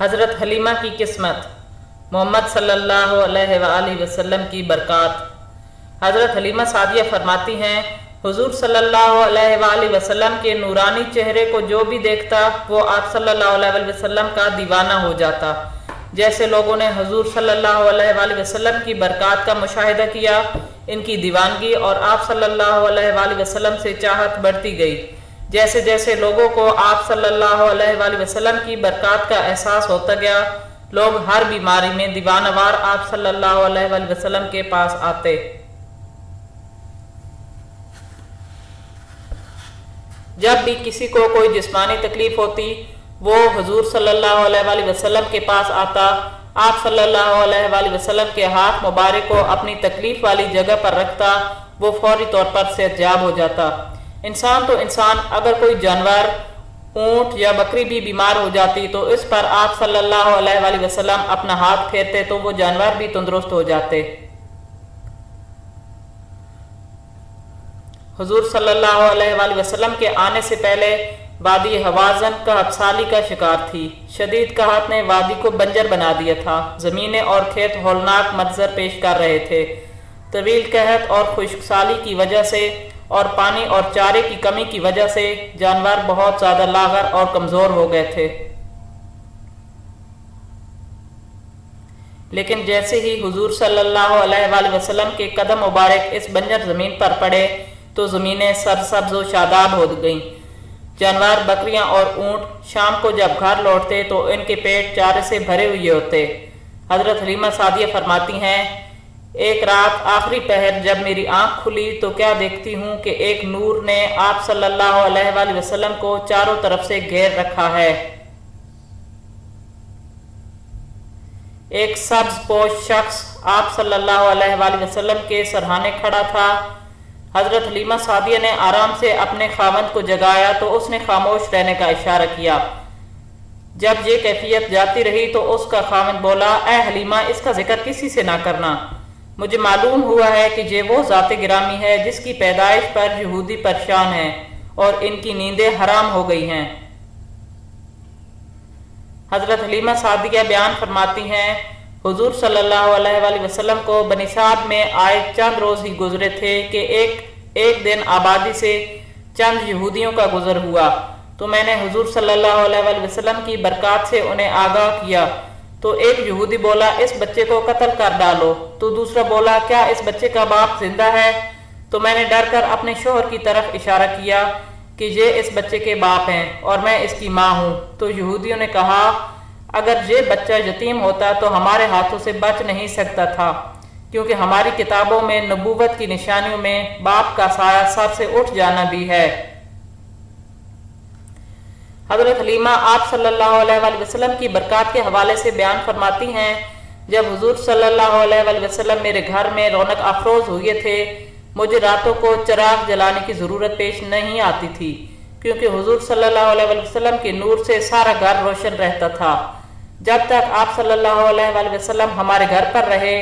حضرت حلیمہ کی قسمت، محمد صلی اللہ علیہ وآلہ وسلم کی برکات۔ حضرت حلیمہ سعدیہ فرماتی ہیں، حضور صلی اللہ علیہ وآلہ وسلم کے نورانی چہرے کو جو بھی دیکھتا وہ آپ صلی اللہ علیہ وآلہ وسلم کا دیوانہ ہو جاتا۔ جیسے لوگوں نے حضور صلی اللہ علیہ وآلہ وسلم کی برکات کا مشاہدہ کیا، ان کی دیوانگی اور آپ صلی اللہ علیہ وآلہ وسلم سے چاہت بڑھتی گئی۔ جیسے جیسے لوگوں کو آپ صلی اللہ علیہ وآلہ وسلم کی برکات کا احساس ہوتا گیا، لوگ ہر بیماری میں دیوانہ وار آپ صلی اللہ علیہ وآلہ وسلم کے پاس آتے۔ جب بھی کسی کو کوئی جسمانی تکلیف ہوتی، وہ حضور صلی اللہ علیہ وآلہ وسلم کے پاس آتا، آپ صلی اللہ علیہ وآلہ وسلم کے ہاتھ مبارک کو اپنی تکلیف والی جگہ پر رکھتا، وہ فوری طور پر صحت یاب ہو جاتا۔ انسان تو انسان، اگر کوئی جانور، اونٹ یا بکری بھی بیمار ہو جاتی تو اس پر آپ صلی اللہ علیہ وآلہ وسلم اپنا ہاتھ پھیرتے تو وہ جانور بھی تندرست ہو جاتے۔ حضور صلی اللہ علیہ وآلہ وسلم کے آنے سے پہلے وادی حوازن قحط سالی کا شکار تھی۔ شدید قحط نے وادی کو بنجر بنا دیا تھا، زمینیں اور کھیت ہولناک منظر پیش کر رہے تھے۔ طویل قحط اور خشک سالی کی وجہ سے اور پانی اور چارے کی کمی کی وجہ سے جانور بہت زیادہ لاغر اور کمزور ہو گئے تھے۔ لیکن جیسے ہی حضور صلی اللہ علیہ وآلہ وسلم کے قدم مبارک اس بنجر زمین پر پڑے تو زمینیں سرسبز و شاداب ہو گئیں۔ جانور، بکریاں اور اونٹ شام کو جب گھر لوٹتے تو ان کے پیٹ چارے سے بھرے ہوئے ہوتے۔ حضرت حلیمہ سعدیہ فرماتی ہیں، ایک رات آخری پہر جب میری آنکھ کھلی تو کیا دیکھتی ہوں کہ ایک نور نے آپ صلی اللہ علیہ وآلہ وسلم کو چاروں طرف سے گھیر رکھا ہے۔ ایک سبز پوش شخص آپ صلی اللہ علیہ وآلہ وسلم کے سرہانے کھڑا تھا۔ حضرت حلیمہ سعدیہ نے آرام سے اپنے خاوند کو جگایا تو اس نے خاموش رہنے کا اشارہ کیا۔ جب یہ کیفیت جاتی رہی تو اس کا خاوند بولا، اے حلیمہ، اس کا ذکر کسی سے نہ کرنا۔ مجھے معلوم ہوا ہے کہ یہ وہ ذات گرامی ہے جس کی پیدائش پر یہودی پریشان ہیں اور ان کی نیندیں حرام ہو گئی ہیں۔ حضرت حلیمہ سعدیہ بیان فرماتی ہیں، حضور صلی اللہ علیہ وآلہ وسلم کو بنی سعد میں آئے چند روز ہی گزرے تھے کہ ایک دن آبادی سے چند یہودیوں کا گزر ہوا تو میں نے حضور صلی اللہ علیہ وآلہ وسلم کی برکات سے انہیں آگاہ کیا۔ تو ایک یہودی بولا، اس بچے کو قتل کر ڈالو۔ تو دوسرا بولا، کیا اس بچے کا باپ زندہ ہے؟ تو میں نے ڈر کر اپنے شوہر کی طرف اشارہ کیا کہ یہ اس بچے کے باپ ہیں اور میں اس کی ماں ہوں۔ تو یہودیوں نے کہا، اگر یہ بچہ یتیم ہوتا تو ہمارے ہاتھوں سے بچ نہیں سکتا تھا، کیونکہ ہماری کتابوں میں نبوت کی نشانیوں میں باپ کا سایہ سر سے اٹھ جانا بھی ہے۔ حضرت حلیمہ آپ صلی اللہ علیہ وآلہ وسلم کی برکات کے حوالے سے بیان فرماتی ہیں، جب حضور صلی اللہ علیہ وآلہ وسلم میرے گھر میں رونق افروز ہوئے تھے، مجھے راتوں کو چراغ جلانے کی ضرورت پیش نہیں آتی تھی، کیونکہ حضور صلی اللہ علیہ وآلہ وسلم کے نور سے سارا گھر روشن رہتا تھا۔ جب تک آپ صلی اللہ علیہ وآلہ وسلم ہمارے گھر پر رہے،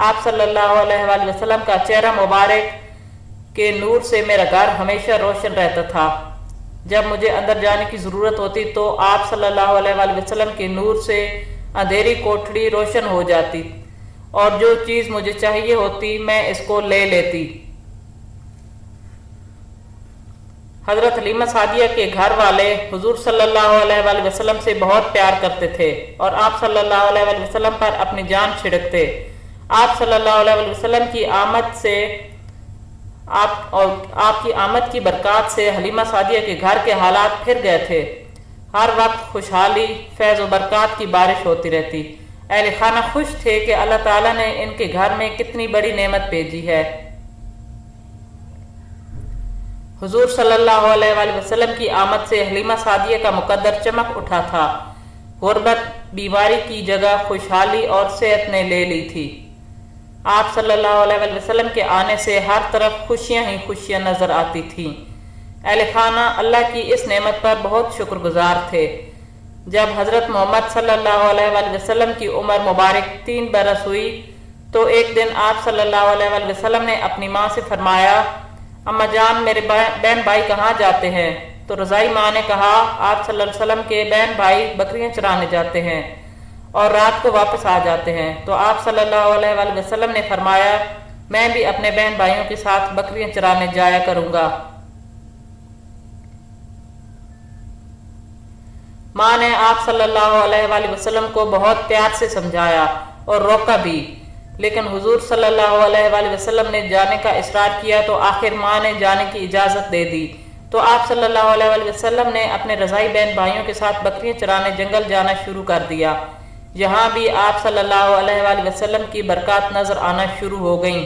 آپ صلی اللہ علیہ وآلہ وسلم کا چہرہ مبارک کے نور سے میرا گھر ہمیشہ روشن رہتا تھا۔ جب مجھے اندر جانے کی ضرورت ہوتی تو آپ صلی اللہ علیہ وآلہ وسلم کے نور سے اندھیری کوٹھڑی روشن ہو جاتی اور جو چیز مجھے چاہیے ہوتی میں اس کو لے لیتی۔ حضرت حلیمہ سعدیہ کے گھر والے حضور صلی اللہ علیہ وآلہ وسلم سے بہت پیار کرتے تھے اور آپ صلی اللہ علیہ وآلہ وسلم پر اپنی جان چھڑکتے۔ آپ صلی اللہ علیہ وآلہ وسلم کی آمد سے آپ کی آمد کی برکات سے حلیمہ سعدیہ کے گھر کے حالات پھر گئے تھے۔ ہر وقت خوشحالی، فیض و برکات کی بارش ہوتی رہتی۔ اہل خانہ خوش تھے کہ اللہ تعالیٰ نے ان کے گھر میں کتنی بڑی نعمت بھیجی ہے۔ حضور صلی اللہ علیہ وآلہ وسلم کی آمد سے حلیمہ سعدیہ کا مقدر چمک اٹھا تھا۔ غربت، بیماری کی جگہ خوشحالی اور صحت نے لے لی تھی۔ آپ صلی اللہ علیہ وآلہ وسلم کے آنے سے ہر طرف خوشیاں ہی خوشیاں نظر آتی تھیں۔ اہل خانہ اللہ کی اس نعمت پر بہت شکر گزار تھے۔ جب حضرت محمد صلی اللہ علیہ وآلہ وسلم کی عمر مبارک 3 برس ہوئی تو ایک دن آپ صلی اللہ علیہ وآلہ وسلم نے اپنی ماں سے فرمایا، اماں جان، میرے بہن بھائی کہاں جاتے ہیں؟ تو رضائی ماں نے کہا، آپ صلی اللہ علیہ وسلم کے بہن بھائی بکریاں چرانے جاتے ہیں۔ اور رات کو واپس آ جاتے ہیں۔ تو آپ صلی اللہ علیہ وآلہ وسلم نے فرمایا میں بھی اپنے بہن بھائیوں کے ساتھ بکریاں چرانے جایا کروں گا۔ ماں نے آپ صلی اللہ علیہ وآلہ وسلم کو بہت پیار سے سمجھایا اور روکا بھی، لیکن حضور صلی اللہ علیہ وآلہ وسلم نے جانے کا اصرار کیا تو آخر ماں نے جانے کی اجازت دے دی۔ تو آپ صلی اللہ علیہ وآلہ وسلم نے اپنے رضائی بہن بھائیوں کے ساتھ بکریاں چرانے جنگل جانا شروع کر دیا۔ یہاں بھی آپ صلی اللہ علیہ وآلہ وسلم کی برکات نظر آنا شروع ہو گئیں۔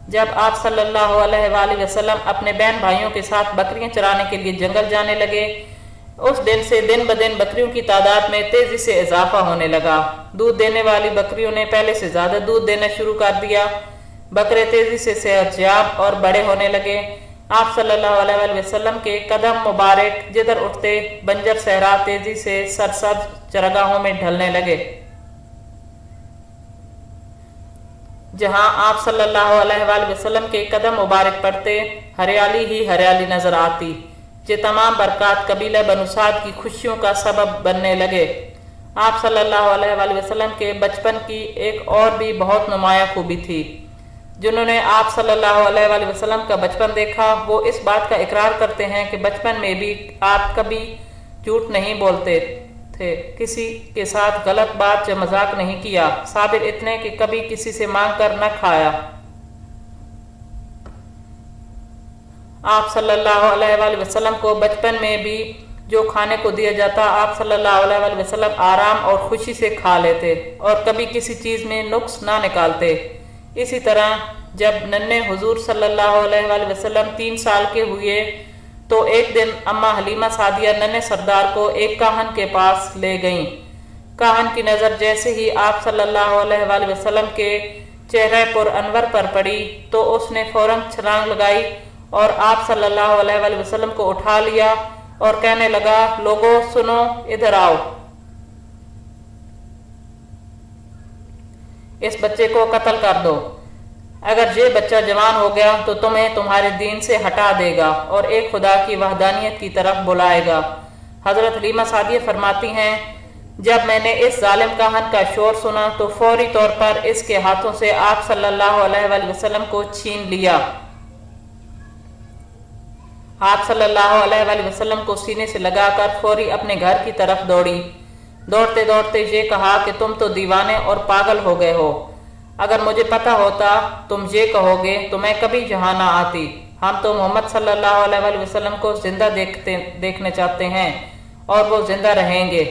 جب آپ صلی اللہ علیہ وآلہ وسلم اپنے بہن بھائیوں کے ساتھ بکریاں چرانے کے لیے جنگل جانے لگے، اس دن سے دن بدن بکریوں کی تعداد میں تیزی سے اضافہ ہونے لگا۔ دودھ دینے والی بکریوں نے پہلے سے زیادہ دودھ دینا شروع کر دیا۔ بکرے تیزی سے صحت یاب اور بڑے ہونے لگے۔ آپ صلی اللہ علیہ وآلہ وسلم کے قدم مبارک جدھر اٹھتے بنجر صحرا تیزی سے سرسبز چراگاہوں میں ڈھلنے لگے۔ جہاں آپ صلی اللہ علیہ وآلہ وسلم کے قدم مبارک پڑتے ہریالی ہی ہریالی نظر آتی۔ یہ تمام برکات قبیلہ بنو سعد کی خوشیوں کا سبب بننے لگے۔ آپ صلی اللہ علیہ وآلہ وسلم کے بچپن کی ایک اور بھی بہت نمایاں خوبی تھی۔ جنہوں نے آپ صلی اللہ علیہ وآلہ وسلم کا بچپن دیکھا وہ اس بات کا اقرار کرتے ہیں کہ بچپن میں بھی آپ کبھی جھوٹ نہیں بولتے تھے، کسی کے ساتھ غلط بات یا مذاق نہیں کیا، صابر اتنے کہ کبھی کسی سے مانگ کر نہ کھایا۔ آپ صلی اللہ علیہ وآلہ وسلم کو بچپن میں بھی جو کھانے کو دیا جاتا آپ صلی اللہ علیہ وآلہ وسلم آرام اور خوشی سے کھا لیتے اور کبھی کسی چیز میں نقص نہ نکالتے۔ اسی طرح جب ننھے حضور صلی اللہ علیہ وآلہ وسلم 3 سال کے ہوئے تو ایک دن اماں حلیمہ سعدیہ ننھے سردار کو ایک کاہن کے پاس لے گئیں۔ کاہن کی نظر جیسے ہی آپ صلی اللہ علیہ وآلہ وسلم کے چہرے پر انور پر پڑی تو اس نے فوراً چھلانگ لگائی اور آپ صلی اللہ علیہ وآلہ وسلم کو اٹھا لیا اور کہنے لگا لوگو سنو ادھر آؤ، اس بچے کو قتل کر دو۔ اگر یہ بچہ جوان ہو گیا تو تمہیں تمہارے دین سے ہٹا دے گا اور ایک خدا کی وحدانیت کی طرف بلائے گا۔ حضرت حلیمہ سعدیہ فرماتی ہیں جب میں نے اس ظالم کاہن کا شور سنا تو فوری طور پر اس کے ہاتھوں سے آپ صلی اللہ علیہ وآلہ وسلم کو چھین لیا۔ آپ صلی اللہ علیہ وآلہ وسلم کو سینے سے لگا کر فوری اپنے گھر کی طرف دوڑی۔ دوڑتے دوڑتے یہ کہا کہ تم تو دیوانے اور پاگل ہو گئے ہو، اگر مجھے پتہ ہوتا تم یہ کہو گے تو میں کبھی یہاں نہ آتی۔ ہم تو محمد صلی اللہ علیہ وآلہ وسلم کو زندہ دیکھنے چاہتے ہیں اور وہ زندہ رہیں گے۔